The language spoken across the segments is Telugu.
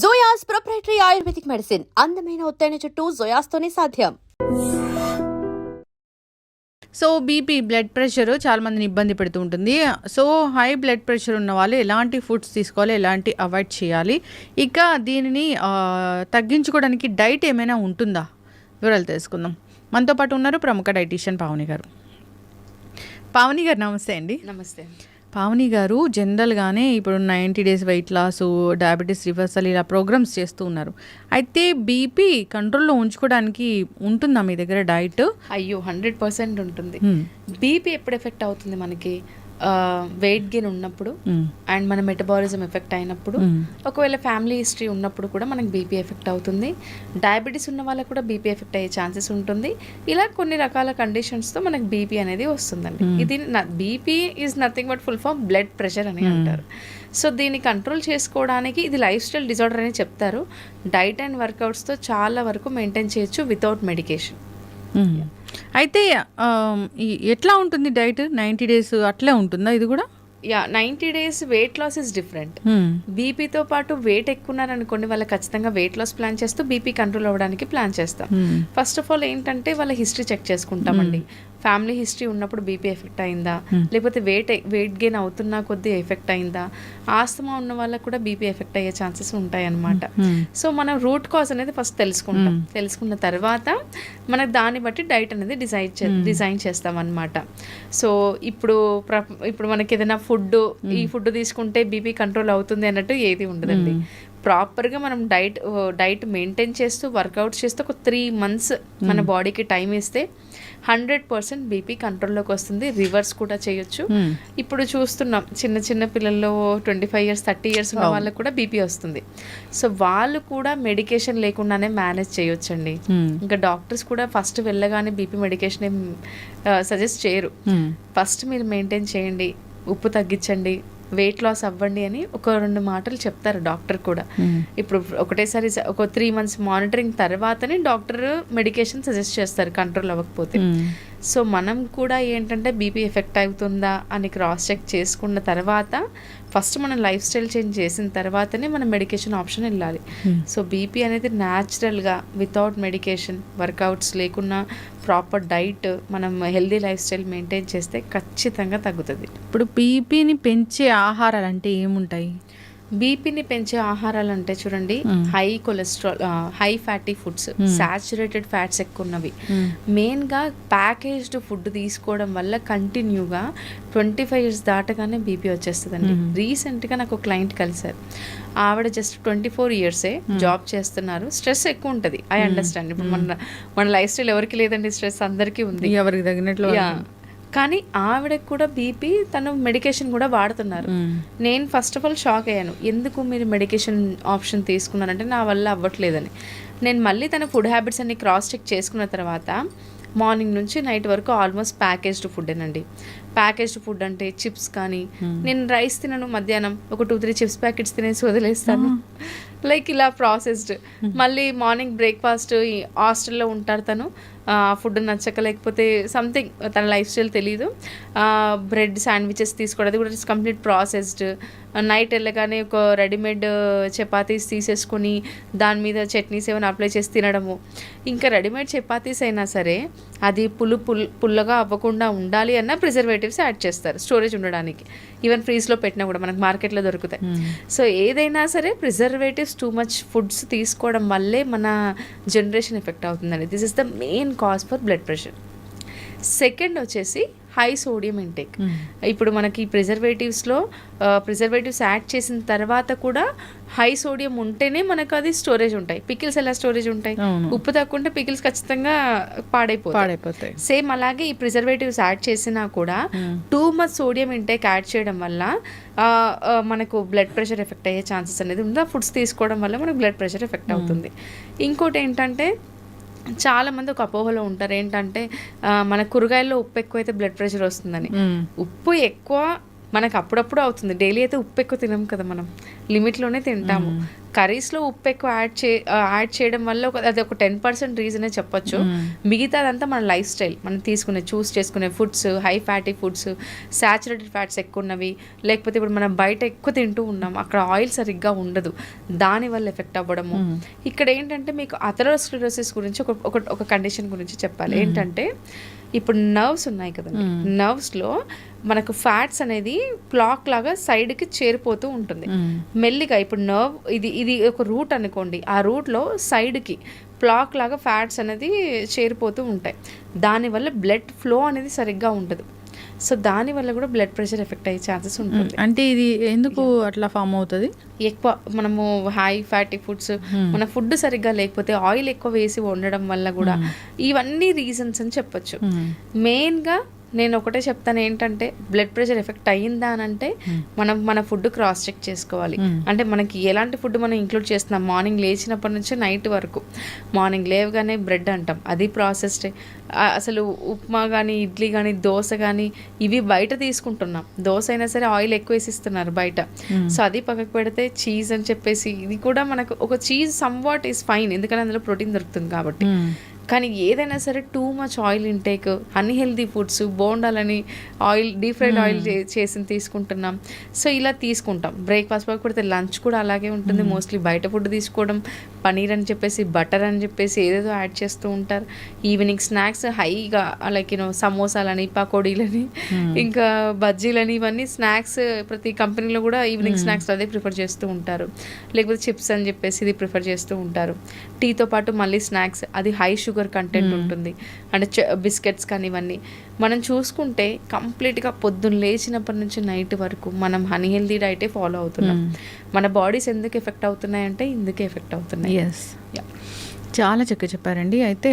జోయాస్ ప్రొప్రైటరీ ఆయుర్వేదిక్ మెడిసిన్ అందమైన ఒత్తైన చుట్టూ జోయాస్తోనే సాధ్యం. సో బీపీ బ్లడ్ ప్రెషర్ చాలా మందిని ఇబ్బంది పెడుతూ ఉంటుంది. సో హై బ్లడ్ ప్రెషర్ ఉన్న వాళ్ళు ఎలాంటి ఫుడ్స్ తీసుకోవాలి, ఎలాంటి అవాయిడ్ చేయాలి, ఇక దీనిని తగ్గించుకోవడానికి డైట్ ఏమైనా ఉంటుందా, వివరాలు తెలుసుకుందాం. మనతో పాటు ఉన్నారు ప్రముఖ డైటీషియన్ పావని గారు. పావని గారు నమస్తే అండి. నమస్తే. పావని గారు జనరల్గానే ఇప్పుడు 90 days weight loss, diabetes reversal ఇలా ప్రోగ్రామ్స్ చేస్తూ ఉన్నారు. అయితే బీపీ కంట్రోల్లో ఉంచుకోవడానికి ఉంటుందా మీ దగ్గర డైట్? అయ్యో 100% ఉంటుంది. బీపీ ఎప్పుడు ఎఫెక్ట్ అవుతుంది మనకి? వెయిట్ గెయిన్ ఉన్నప్పుడు అండ్ మన మెటబాలిజం ఎఫెక్ట్ అయినప్పుడు, ఒకవేళ ఫ్యామిలీ హిస్టరీ ఉన్నప్పుడు కూడా మనకి బీపీ ఎఫెక్ట్ అవుతుంది. డయాబెటీస్ ఉన్న వాళ్ళకి కూడా బీపీ ఎఫెక్ట్ అయ్యే ఛాన్సెస్ ఉంటుంది. ఇలా కొన్ని రకాల కండిషన్స్తో మనకి బీపీ అనేది వస్తుందండి. ఇది BP is nothing but full form blood pressure అని అంటారు. సో దీన్ని కంట్రోల్ చేసుకోవడానికి ఇది లైఫ్ స్టైల్ డిజార్డర్ అని చెప్తారు. డైట్ అండ్ వర్కౌట్స్తో చాలా వరకు మెయింటైన్ చేయొచ్చు వితౌట్ మెడికేషన్. అయితే ఎట్లా ఉంటుంది డైట్? 90 days అట్లే ఉంటుందా ఇది కూడా? 90 days weight loss is different. బీపీతో పాటు వెయిట్ ఎక్కున్నారనుకోండి, వాళ్ళకి ఖచ్చితంగా వెయిట్ లాస్ ప్లాన్ చేస్తూ బీపీ కంట్రోల్ అవ్వడానికి ప్లాన్ చేస్తాం. ఫస్ట్ ఆఫ్ ఆల్ ఏంటంటే వాళ్ళ హిస్టరీ చెక్ చేసుకుంటామండి. ఫ్యామిలీ హిస్టరీ ఉన్నప్పుడు బీపీ ఎఫెక్ట్ అయిందా, లేకపోతే వెయిట్ గెయిన్ అవుతున్నా కొద్దీ ఎఫెక్ట్ అయిందా, ఆస్తమా ఉన్న వాళ్ళకు కూడా బీపీ ఎఫెక్ట్ అయ్యే ఛాన్సెస్ ఉంటాయి అన్నమాట. సో మనం రూట్ కాజ్ అనేది ఫస్ట్ తెలుసుకుంటాం. తెలుసుకున్న తర్వాత మనకు దాన్ని బట్టి డైట్ అనేది డిజైన్ చేస్తాం అన్నమాట. సో ఇప్పుడు మనకి ఏదైనా ఈ ఫుడ్ తీసుకుంటే బీపీ కంట్రోల్ అవుతుంది అన్నట్టు ఏది ఉండదండి. ప్రాపర్గా మనం డైట్ మెయింటైన్ చేస్తూ వర్కౌట్ చేస్తూ ఒక 3 months మన బాడీకి టైం ఇస్తే 100% బీపీ కంట్రోల్లోకి వస్తుంది. రివర్స్ కూడా చేయొచ్చు. ఇప్పుడు చూస్తున్నాం చిన్న పిల్లల్లో 25 years 30 years ఉన్న వాళ్ళకు కూడా బీపీ వస్తుంది. సో వాళ్ళు కూడా మెడికేషన్ లేకుండానే మేనేజ్ చేయొచ్చండి. ఇంకా డాక్టర్స్ కూడా ఫస్ట్ వెళ్ళగానే బీపీ మెడికేషన్ ఏం సజెస్ట్ చేయరు. ఫస్ట్ మీరు మెయింటైన్ చేయండి, ఉప్పు తగ్గించండి, వెయిట్ లాస్ అవ్వండి అని ఒక 2 మాటలు చెప్తారు డాక్టర్ కూడా. ఇప్పుడు ఒకటేసారి ఒక 3 months మానిటరింగ్ తర్వాతనే డాక్టర్ మెడికేషన్ సజెస్ట్ చేస్తారు కంట్రోల్ అవ్వకపోతే. సో మనం కూడా ఏంటంటే బీపీ ఎఫెక్ట్ అవుతుందా అని క్రాస్ చెక్ చేసుకున్న తర్వాత ఫస్ట్ మనం లైఫ్ స్టైల్ చేంజ్ చేసిన తర్వాతనే మనం మెడికేషన్ ఆప్షన్ వెళ్ళాలి. సో బీపీ అనేది న్యాచురల్గా వితౌట్ మెడికేషన్, వర్కౌట్స్ లేకున్నా ప్రాపర్ డైట్, మనం హెల్దీ లైఫ్ స్టైల్ మెయింటైన్ చేస్తే ఖచ్చితంగా తగ్గుతుంది. ఇప్పుడు బీపీని పెంచే ఆహారాలు అంటే ఏముంటాయి? బీపీని పెంచే ఆహారాలు అంటే చూడండి, high cholesterol, high fatty foods, saturated fats ఎక్కువ ఉన్నవి, మెయిన్గా ప్యాకేజ్డ్ ఫుడ్ తీసుకోవడం వల్ల కంటిన్యూగా 25 years దాటగానే బీపీ వచ్చేస్తుందండి. రీసెంట్గా నాకు క్లయింట్ కలిసారు. ఆవిడ జస్ట్ 24 years జాబ్ చేస్తున్నారు. స్ట్రెస్ ఎక్కువ ఉంటుంది, ఐ అండర్స్టాండ్. ఇప్పుడు మన లైఫ్ స్టైల్ ఎవరికి లేదండి, స్ట్రెస్ అందరికీ ఉంది, ఎవరికి తగినట్లు. కానీ ఆవిడకి కూడా బీపీ, తను మెడికేషన్ కూడా వాడుతున్నారు. నేను ఫస్ట్ ఆఫ్ ఆల్ షాక్ అయ్యాను, ఎందుకు మీరు మెడికేషన్ ఆప్షన్ తీసుకున్నారంటే నా వల్ల అవ్వట్లేదని. నేను మళ్ళీ తన ఫుడ్ హ్యాబిట్స్ అన్ని క్రాస్ చెక్ చేసుకున్న తర్వాత మార్నింగ్ నుంచి నైట్ వరకు ఆల్మోస్ట్ ప్యాకేజ్డ్ ఫుడ్డేనండి. ప్యాకేజ్డ్ ఫుడ్ అంటే చిప్స్ కానీ, నేను రైస్ తినను, మధ్యాహ్నం ఒక 2-3 చిప్స్ ప్యాకెట్స్ తినేసి వదిలేస్తాను. లైక్ ఇలా ప్రాసెస్డ్. మళ్ళీ మార్నింగ్ బ్రేక్ఫాస్ట్, హాస్టల్లో ఉంటారు తను, ఫుడ్ నచ్చక లేకపోతే సంథింగ్ తన లైఫ్ స్టైల్ తెలీదు, బ్రెడ్ శాండ్విచెస్ తీసుకోవడం, అది కూడా కంప్లీట్ ప్రాసెస్డ్. నైట్ వెళ్ళగానే ఒక రెడీమేడ్ చపాతీస్ తీసేసుకొని దాని మీద చట్నీస్ ఏమైనా అప్లై చేసి తినడము. ఇంకా రెడీమేడ్ చపాతీస్ అయినా సరే అది పుల్లగా అవ్వకుండా ఉండాలి అన్న ప్రిజర్వేటివ్స్ యాడ్ చేస్తారు స్టోరేజ్ ఉండడానికి. ఈవెన్ ఫ్రీజ్లో పెట్టినా కూడా మనకు మార్కెట్లో దొరుకుతాయి. సో ఏదైనా సరే ప్రిజర్వేటివ్స్, టూ మచ్ ఫుడ్స్ తీసుకోవడం వల్లే మన జనరేషన్ ఎఫెక్ట్ అవుతుందండి. This is the main cause for blood pressure. Second వచ్చేసి హై సోడియం ఇంటేక్. ఇప్పుడు మనకి ప్రిజర్వేటివ్స్ యాడ్ చేసిన తర్వాత కూడా హై సోడియం ఉంటేనే మనకు అది స్టోరేజ్ ఉంటాయి. పికిల్స్ ఎలా స్టోరేజ్ ఉంటాయి? ఉప్పు తక్కువ ఉంటే పికిల్స్ ఖచ్చితంగా పాడైపోతాయి. సేమ్ అలాగే ఈ ప్రిజర్వేటివ్స్ యాడ్ చేసినా కూడా too much sodium intake add చేయడం వల్ల మనకు బ్లడ్ ప్రెషర్ ఎఫెక్ట్ అయ్యే ఛాన్సెస్ అనేది ఉంది. ఆ ఫుడ్స్ తీసుకోవడం వల్ల మనకు బ్లడ్ ప్రెషర్ ఎఫెక్ట్ అవుతుంది. ఇంకోటి ఏంటంటే చాలామంది ఒక అపోహలో ఉంటారు, ఏంటంటే మన కూరగాయల్లో ఉప్పు ఎక్కువైతే బ్లడ్ ప్రెషర్ వస్తుందని. ఉప్పు ఎక్కువ మనకు అప్పుడప్పుడు అవుతుంది, డైలీ అయితే ఉప్పు ఎక్కువ తినం కదా మనం. లిమిట్లోనే తింటాము. కర్రీస్లో ఉప్పు ఎక్కువ యాడ్ చేయడం వల్ల అది ఒక 10% రీజనే చెప్పొచ్చు. మిగతాదంతా మన లైఫ్ స్టైల్, మనం చూస్ చేసుకునే foods, high fatty foods, saturated fats ఎక్కువ ఉన్నవి, లేకపోతే ఇప్పుడు మనం బయట ఎక్కువ తింటూ ఉన్నాం, అక్కడ ఆయిల్ సరిగ్గా ఉండదు, దానివల్ల ఎఫెక్ట్ అవ్వడము. ఇక్కడ ఏంటంటే మీకు అథెరోస్క్లెరోసిస్ గురించి ఒక కండిషన్ గురించి చెప్పాలి. ఏంటంటే ఇప్పుడు నర్వ్స్ ఉన్నాయి కదండి, నర్వ్స్లో మనకు ఫ్యాట్స్ అనేది క్లాక్ లాగా సైడ్కి చేరిపోతూ ఉంటుంది మెల్లిగా. ఇప్పుడు నర్వ్ ఇది ఒక రూట్ అనుకోండి, ఆ రూట్లో సైడ్కి ప్లాక్ లాగా ఫ్యాట్స్ అనేది చేరిపోతూ ఉంటాయి. దానివల్ల బ్లడ్ ఫ్లో అనేది సరిగ్గా ఉండదు. సో దానివల్ల కూడా బ్లడ్ ప్రెషర్ ఎఫెక్ట్ అయ్యే ఛాన్సెస్ ఉంటుంది. అంటే ఇది ఎందుకు అట్లా ఫామ్ అవుతుంది? ఎక్కువ మనము హై ఫ్యాటీ ఫుడ్స్, మన ఫుడ్ సరిగ్గా లేకపోతే, ఆయిల్ ఎక్కువ వేసి వండడం వల్ల కూడా ఇవన్నీ రీజన్స్ అని చెప్పొచ్చు. మెయిన్గా నేను ఒకటే చెప్తాను ఏంటంటే, బ్లడ్ ప్రెషర్ ఎఫెక్ట్ అయ్యిందా అని అంటే మనం మన ఫుడ్ క్రాస్ చెక్ చేసుకోవాలి. అంటే మనకి ఎలాంటి ఫుడ్ మనం ఇంక్లూడ్ చేస్తున్నాం, మార్నింగ్ లేచినప్పటి నుంచి నైట్ వరకు. మార్నింగ్ లేవగానే బ్రెడ్ అంటాం, అది ప్రాసెస్డ్. అసలు ఉప్మా కానీ, ఇడ్లీ కానీ, దోశ కానీ, ఇవి బయట తీసుకుంటున్నాం. దోశ అయినా సరే ఆయిల్ ఎక్కువ వేసిస్తున్నారు బయట. సో అది పక్కకు పెడితే చీజ్ అని చెప్పేసి, ఇది కూడా మనకు ఒక cheese somewhat is fine, ఎందుకంటే అందులో ప్రోటీన్ దొరుకుతుంది కాబట్టి. కానీ ఏదైనా సరే too much oil intake, unhealthy foods, బోండాలని ఆయిల్, డీప్ ఫ్రైడ్ ఆయిల్ చేసి తీసుకుంటున్నాం. సో ఇలా తీసుకుంటాం. బ్రేక్ఫాస్ట్ పక్క పెడితే లంచ్ కూడా అలాగే ఉంటుంది. మోస్ట్లీ బయట ఫుడ్ తీసుకోవడం, పనీర్ అని చెప్పేసి, బటర్ అని చెప్పేసి ఏదేదో యాడ్ చేస్తూ ఉంటారు. ఈవినింగ్ స్నాక్స్ హైగా లైక్ సమోసాలని, పకోడీలని, ఇంకా బజ్జీలని, ఇవన్నీ స్నాక్స్ ప్రతి కంపెనీలో కూడా ఈవినింగ్ స్నాక్స్ అదే ప్రిఫర్ చేస్తూ ఉంటారు. లేకపోతే చిప్స్ అని చెప్పేసి ఇది ప్రిఫర్ చేస్తూ ఉంటారు. టీతో పాటు మళ్ళీ స్నాక్స్, అది హై షుగర్ కంటెంట్ ఉంటుంది. అంటే బిస్కెట్స్ కానీ ఇవన్నీ మనం చూసుకుంటే కంప్లీట్గా పొద్దున్న లేచినప్పటి నుంచి నైట్ వరకు మనం అన్హెల్దీ డైటే ఫాలో అవుతున్నాం. మన బాడీస్ ఎందుకు ఎఫెక్ట్ అవుతున్నాయి అంటే ఇందుకే ఎఫెక్ట్ అవుతున్నాయి. చాలా చక్కగా చెప్పారండి. అయితే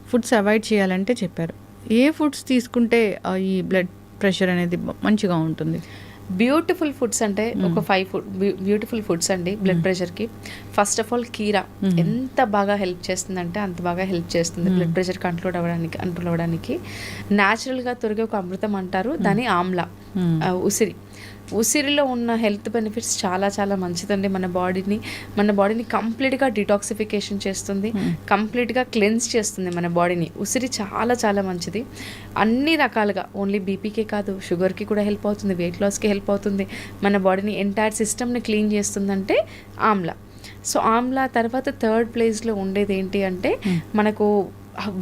ఫుడ్స్ అవాయిడ్ చేయాలంటే చెప్పారు. ఏ ఫుడ్స్ తీసుకుంటే ఈ బ్లడ్ ప్రెషర్ అనేది మంచిగా ఉంటుంది? బ్యూటిఫుల్ ఫుడ్స్ అంటే ఒక 5 బ్యూటిఫుల్ ఫుడ్స్ అండి బ్లడ్ ప్రెషర్కి. ఫస్ట్ ఆఫ్ ఆల్ కీరా ఎంత బాగా హెల్ప్ చేస్తుంది అంటే అంత బాగా హెల్ప్ చేస్తుంది బ్లడ్ ప్రెషర్ కంట్రోల్ అవ్వడానికి. న్యాచురల్గా తొరిగే ఒక అమృతం అంటారు దాని, ఆమ్లా, ఉసిరిలో ఉన్న హెల్త్ బెనిఫిట్స్ చాలా చాలా మంచిదండి. మన బాడీని కంప్లీట్గా డిటాక్సిఫికేషన్ చేస్తుంది, కంప్లీట్గా క్లెన్స్ చేస్తుంది మన బాడీని. ఉసిరి చాలా చాలా మంచిది అన్ని రకాలుగా. ఓన్లీ బీపీకే కాదు, షుగర్కి కూడా హెల్ప్ అవుతుంది, వెయిట్ లాస్కి హెల్ప్ అవుతుంది, మన బాడీని ఎంటైర్ సిస్టమ్ని క్లీన్ చేస్తుందంటే ఆమ్లా. సో ఆమ్లా తర్వాత థర్డ్ ప్లేస్లో ఉండేది ఏంటి అంటే మనకు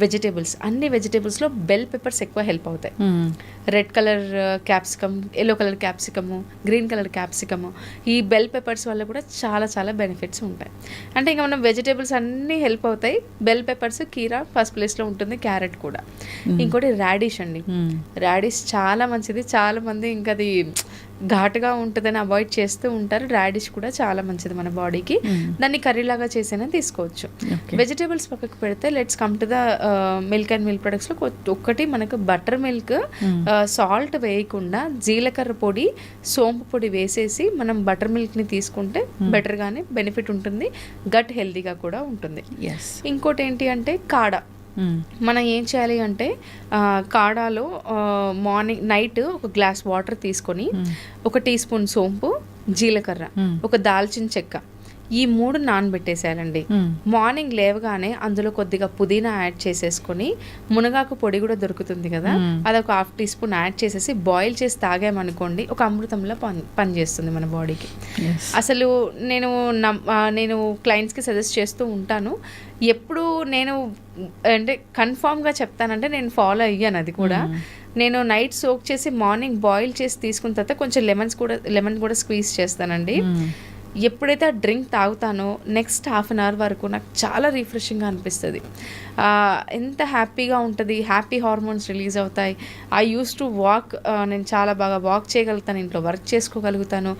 వెజిటేబుల్స్. అన్ని వెజిటేబుల్స్లో బెల్ పెప్పర్స్ ఎక్కువ హెల్ప్ అవుతాయి. Red colour capsicum, yellow colour capsicum, green colour capsicum, ఈ బెల్ పెప్పర్స్ వల్ల కూడా చాలా చాలా బెనిఫిట్స్ ఉంటాయి. అంటే ఇంకా మనం వెజిటేబుల్స్ అన్నీ హెల్ప్ అవుతాయి. బెల్ పెప్పర్స్, కీరా ఫస్ట్ ప్లేస్లో ఉంటుంది, క్యారెట్ కూడా. ఇంకోటి రాడిష్ అండి. రాడిష్ చాలా మంచిది. చాలా మంది ఇంకా అది ఘాటుగా ఉంటుందని అవాయిడ్ చేస్తూ ఉంటారు. రాడిష్ కూడా చాలా మంచిది మన బాడీకి. దాన్ని కర్రీలాగా చేసైనా తీసుకోవచ్చు. వెజిటేబుల్స్ పక్కకు పెడితే let's come to the milk and milk ప్రొడక్ట్స్లో ఒకటి మనకు బటర్ మిల్క్, సాల్ట్ వేయకుండా జీలకర్ర పొడి, సోంపు పొడి వేసేసి మనం బటర్ మిల్క్ని తీసుకుంటే బెటర్గానే బెనిఫిట్ ఉంటుంది, గట్ హెల్తీగా కూడా ఉంటుంది. ఇంకోటి ఏంటి అంటే కాడ. మనం ఏం చేయాలి అంటే కాడాలో నైట్ ఒక గ్లాస్ వాటర్ తీసుకొని 1 టీ స్పూన్ సోంపు, జీలకర్ర, ఒక దాల్చిన చెక్క, ఈ 3 నానబెట్టేసేయాలండి. మార్నింగ్ లేవగానే అందులో కొద్దిగా పుదీనా యాడ్ చేసేసుకొని, మునగాకు పొడి కూడా దొరుకుతుంది కదా, అదొక 1/2 టీ స్పూన్ యాడ్ చేసేసి బాయిల్ చేసి తాగామనుకోండి, ఒక అమృతంలో పనిచేస్తుంది మన బాడీకి. అసలు నేను క్లయింట్స్కి సజెస్ట్ చేస్తూ ఉంటాను. ఎప్పుడు నేను అంటే కన్ఫామ్గా చెప్తానంటే నేను ఫాలో అయ్యాను అది కూడా. నేను నైట్ సోక్ చేసి మార్నింగ్ బాయిల్ చేసి తీసుకున్న తర్వాత కొంచెం లెమన్ కూడా స్క్వీజ్ చేస్తానండి. ఎప్పుడైతే ఆ డ్రింక్ తాగుతానో నెక్స్ట్ 1/2 అవర్ వరకు నాకు చాలా రిఫ్రెషింగ్గా అనిపిస్తుంది. ఎంత హ్యాపీగా ఉంటుంది, హ్యాపీ హార్మోన్స్ రిలీజ్ అవుతాయి. ఐ యూస్ టు వాక్, నేను చాలా బాగా వాక్ చేయగలుగుతాను, ఇంట్లో వర్క్ చేసుకోగలుగుతాను.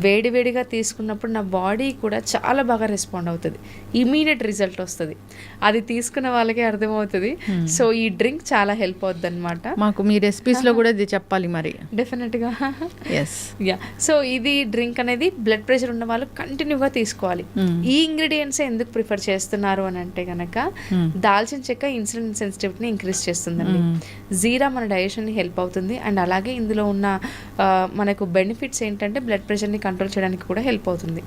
వేడివేడిగా తీసుకున్నప్పుడు నా బాడీ కూడా చాలా బాగా రెస్పాండ్ అవుతుంది, ఇమీడియట్ రిజల్ట్ వస్తుంది. అది తీసుకున్న వాళ్ళకే అర్థమవుతుంది. సో ఈ డ్రింక్ చాలా హెల్ప్ అవుతుంది అనమాట. మాకు మీ రెసిపీస్లో కూడా ఇది చెప్పాలి మరి. డెఫినెట్గా. సో ఇది డ్రింక్ అనేది బ్లడ్ ప్రెషర్ ఉన్న వాళ్ళు కంటిన్యూగా తీసుకోవాలి. ఈ ఇంగ్రీడియంట్స్ ఎందుకు ప్రిఫర్ చేస్తున్నారు అని అంటే కనుక దాల్చిన చెక్క ఇన్సులిన్ సెన్సిటివిటీని ఇంక్రీజ్ చేస్తుందండి. జీరా మన డైజెషన్ని హెల్ప్ అవుతుంది. అండ్ అలాగే ఇందులో ఉన్న మనకు బెనిఫిట్స్ ఏంటంటే బ్లడ్ ప్రెషర్ని కంట్రోల్ చేయడానికి కూడా హెల్ప్ అవుతుంది.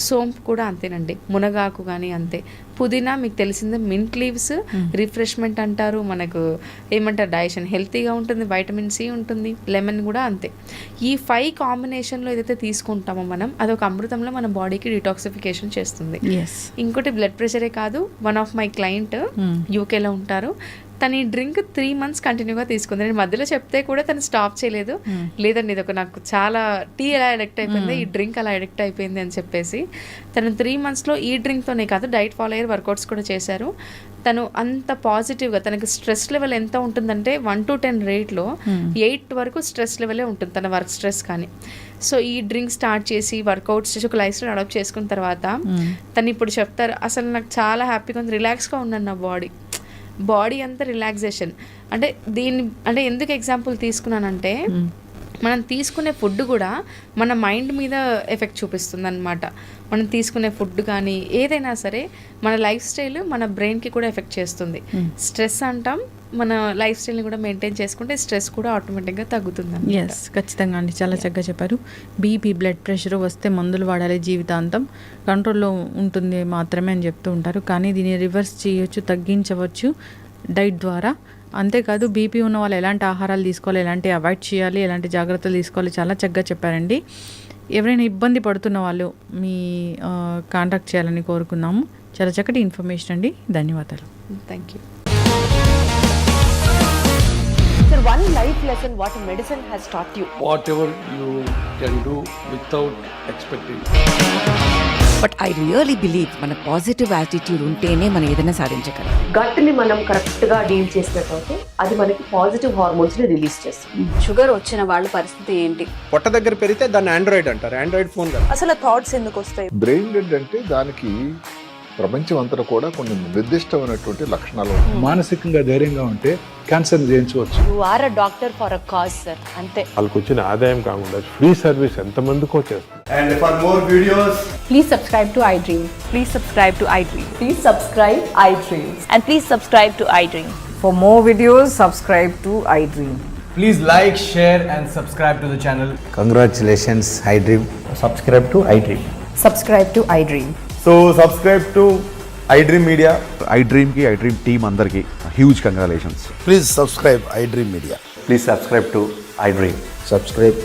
సోంపు కూడా అంతేనండి, మునగాకు కానీ అంతే. పుదీనా మీకు తెలిసిందే, మింట్ లీవ్స్ రిఫ్రెష్మెంట్ అంటారు, మనకు ఏమంటారు డైజెషన్ హెల్తీగా ఉంటుంది, వైటమిన్ సి ఉంటుంది, లెమన్ కూడా అంతే. ఈ 5 కాంబినేషన్లో ఏదైతే తీసుకుంటామో మనం అదొక అమృతంలో మన బాడీకి డిటాక్సిఫికేషన్ చేస్తుంది. ఇంకోటి బ్లడ్ ప్రెషరే కాదు, వన్ ఆఫ్ మై క్లయింట్ యూకేలో ఉంటారు, తను ఈ డ్రింక్ 3 months కంటిన్యూగా తీసుకుంది. నేను మధ్యలో చెప్తే కూడా తను స్టాప్ చేయలేదు. లేదండి ఇది ఒక నాకు చాలా టీ ఎలా అడిక్ట్ అయిపోయింది, ఈ డ్రింక్ అలా అడిక్ట్ అయిపోయింది అని చెప్పేసి తను 3 monthsలో ఈ డ్రింక్తోనే కాదు డైట్ ఫాలో అయ్యారు, వర్కౌట్స్ కూడా చేశారు. తను అంత పాజిటివ్గా, తనకి స్ట్రెస్ లెవెల్ ఎంత ఉంటుందంటే 1 to 10 రేట్లో 8 వరకు స్ట్రెస్ లెవెలే ఉంటుంది, తన వర్క్ స్ట్రెస్ కానీ. సో ఈ డ్రింక్ స్టార్ట్ చేసి వర్కౌట్స్ చేసి ఒక లైఫ్ స్టైల్ అడాప్ట్ చేసుకున్న తర్వాత తను ఇప్పుడు చెప్తారు, అసలు నాకు చాలా హ్యాపీగా ఉంది, రిలాక్స్గా ఉన్నాను, నా బాడీ అంతా రిలాక్సేషన్. అంటే దీన్ని అంటే ఎందుకు ఎగ్జాంపుల్ తీసుకున్నానంటే మనం తీసుకునే ఫుడ్ కూడా మన మైండ్ మీద ఎఫెక్ట్ చూపిస్తుంది అనమాట. మనం తీసుకునే ఫుడ్ కానీ ఏదైనా సరే మన లైఫ్ స్టైల్ మన బ్రెయిన్కి కూడా ఎఫెక్ట్ చేస్తుంది. స్ట్రెస్ అంటాం, మన లైఫ్ స్టైల్ని కూడా మెయింటైన్ చేసుకుంటే స్ట్రెస్ కూడా ఆటోమేటిక్గా తగ్గుతుంది. ఎస్, ఖచ్చితంగా అండి, చాలా చక్కగా చెప్పారు. బీపీ బ్లడ్ ప్రెషర్ వస్తే మందులు వాడాలి, జీవితాంతం కంట్రోల్లో ఉంటుంది మాత్రమే అని చెప్తూ ఉంటారు. కానీ దీన్ని రివర్స్ చేయొచ్చు, తగ్గించవచ్చు డైట్ ద్వారా. అంతేకాదు బీపీ ఉన్న వాళ్ళు ఎలాంటి ఆహారాలు తీసుకోవాలి, ఎలాంటి అవాయిడ్ చేయాలి, ఎలాంటి జాగ్రత్తలు తీసుకోవాలి, చాలా చక్కగా చెప్పారండి. ఎవరైనా ఇబ్బంది పడుతున్న వాళ్ళు మీ కాంటాక్ట్ చేయాలని కోరుకున్నాము. చాలా చక్కటి ఇన్ఫర్మేషన్ అండి, ధన్యవాదాలు. Thank you. Sir, one life lesson what medicine has taught you. Whatever you can do without expecting. But I really believe మన పాజిటివ్ యాటిట్యూడ్ ఉంటేనే మనం ఏదైనా సాధించగలం. గట్ని మనం కరెక్ట్గా డీల్ చేసినట్లయితే అది మనకి పాజిటివ్ హార్మోన్స్ని రిలీజ్ చేస్తుంది. షుగర్ వచ్చిన వాళ్ళ పరిస్థితి ఏంటి? పొట్ట దగ్గర పెరిగితే దాన్ని ఆండ్రాయిడ్ అంటారు, ఆండ్రాయిడ్ ఫోన్ కాదు. అసలు థాట్స్ ఎందుకు వస్తాయి? బ్రెయిన్ డెడ్ అంటే దానికి ప్రపంచం అంతా కూడా కొన్ని నిర్దిష్టమైనటువంటి లక్షణాలు ఉంటాయి. మానసికంగా ధైర్యంగా ఉంటే క్యాన్సర్ జయించవచ్చు. You are a doctor for a cause sir, అంతే. వాళ్ళకి వచ్చిన ఆదాయం కాకుండా ఫ్రీ సర్వీస్ ఎంతమందికో చేస్తారు. And for more videos, please subscribe to iDream. Please subscribe to iDream. Please subscribe iDream. And please subscribe to iDream. For more videos subscribe to iDream. please like, share and subscribe to the channel. Congratulations iDream. Subscribe to iDream. Subscribe to iDream. So subscribe to iDream media. iDream team అందరికి huge congratulations. Please subscribe iDream media. Please subscribe to iDream. Subscribe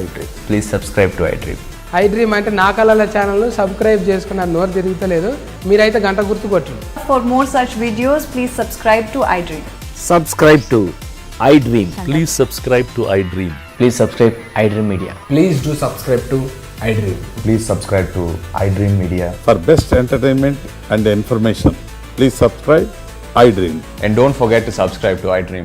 iDream. Please subscribe to iDream. iDream అంటే నా కళల ఛానల్ను సబ్స్క్రైబ్ చేసుకున్నారు, నోరు తిరుగుతలేదు, మీరైతే గంట గుర్తు కొట్టండి. For more such videos please subscribe to iDream. Subscribe to iDream. Please subscribe to iDream. Please subscribe iDream media. Please do subscribe to iDream. Please subscribe to iDream media. For best entertainment and information, please subscribe iDream. And don't forget to subscribe to iDream.